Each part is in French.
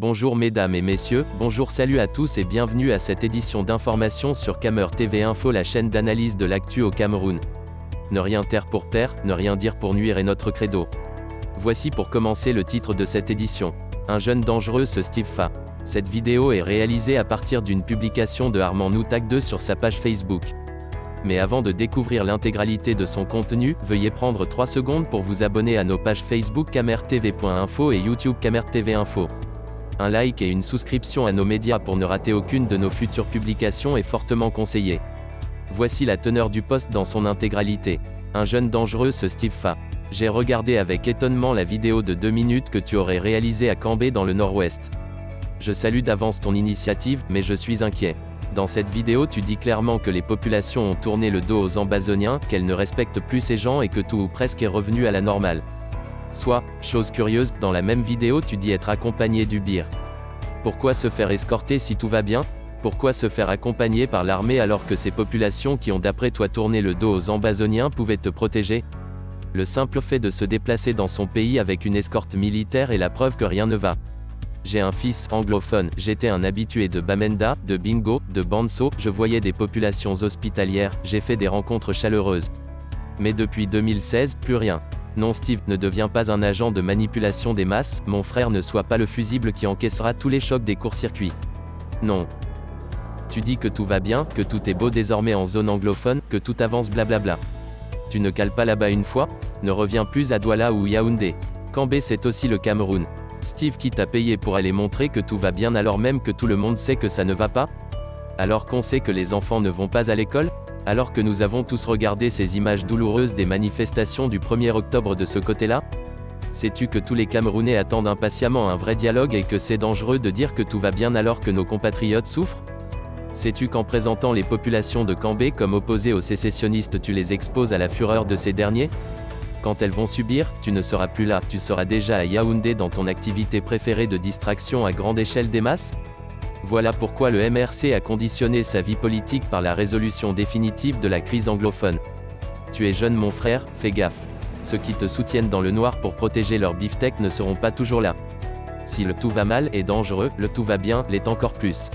Bonjour mesdames et messieurs, bonjour salut à tous et bienvenue à cette édition d'information sur Camer TV Info, la chaîne d'analyse de l'actu au Cameroun. Ne rien taire pour père, ne rien dire pour nuire est notre credo. Voici pour commencer le titre de cette édition. Un jeune dangereux, ce Steve Fa. Cette vidéo est réalisée à partir d'une publication de Armand Noutak 2 sur sa page Facebook. Mais avant de découvrir l'intégralité de son contenu, veuillez prendre 3 secondes pour vous abonner à nos pages Facebook camertv.info et YouTube Camer TV Info. Un like et une souscription à nos médias pour ne rater aucune de nos futures publications est fortement conseillé. Voici la teneur du post dans son intégralité. Un jeune dangereux, ce Steve Fa. J'ai regardé avec étonnement la vidéo de 2 minutes que tu aurais réalisée à Kambé dans le nord-ouest. Je salue d'avance ton initiative, mais je suis inquiet. Dans cette vidéo tu dis clairement que les populations ont tourné le dos aux Ambazoniens, qu'elles ne respectent plus ces gens et que tout ou presque est revenu à la normale. Soit, chose curieuse, dans la même vidéo tu dis être accompagné du Bir. Pourquoi se faire escorter si tout va bien? Pourquoi se faire accompagner par l'armée alors que ces populations qui ont d'après toi tourné le dos aux Ambazoniens pouvaient te protéger? Le simple fait de se déplacer dans son pays avec une escorte militaire est la preuve que rien ne va. J'ai un fils anglophone, j'étais un habitué de Bamenda, de Bingo, de Banso, je voyais des populations hospitalières, j'ai fait des rencontres chaleureuses. Mais depuis 2016, plus rien. Non Steve, ne deviens pas un agent de manipulation des masses, mon frère ne soit pas le fusible qui encaissera tous les chocs des courts-circuits. Non. Tu dis que tout va bien, que tout est beau désormais en zone anglophone, que tout avance blablabla. Tu ne cales pas là-bas une fois? Ne reviens plus à Douala ou Yaoundé. Kambé c'est aussi le Cameroun. Steve qui t'a payé pour aller montrer que tout va bien alors même que tout le monde sait que ça ne va pas? Alors qu'on sait que les enfants ne vont pas à l'école? Alors que nous avons tous regardé ces images douloureuses des manifestations du 1er octobre de ce côté-là? Sais-tu que tous les Camerounais attendent impatiemment un vrai dialogue et que c'est dangereux de dire que tout va bien alors que nos compatriotes souffrent? Sais-tu qu'en présentant les populations de Kambé comme opposées aux sécessionnistes tu les exposes à la fureur de ces derniers? Quand elles vont subir, tu ne seras plus là, tu seras déjà à Yaoundé dans ton activité préférée de distraction à grande échelle des masses? Voilà pourquoi le MRC a conditionné sa vie politique par la résolution définitive de la crise anglophone. Tu es jeune mon frère, fais gaffe. Ceux qui te soutiennent dans le noir pour protéger leur beefsteak ne seront pas toujours là. Si le tout va mal est dangereux, le tout va bien l'est encore plus.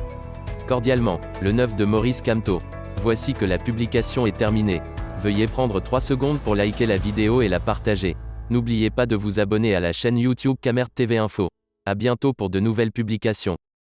Cordialement, le 9 de Maurice Kamto. Voici que la publication est terminée. Veuillez prendre 3 secondes pour liker la vidéo et la partager. N'oubliez pas de vous abonner à la chaîne YouTube Camer TV Info. À bientôt pour de nouvelles publications.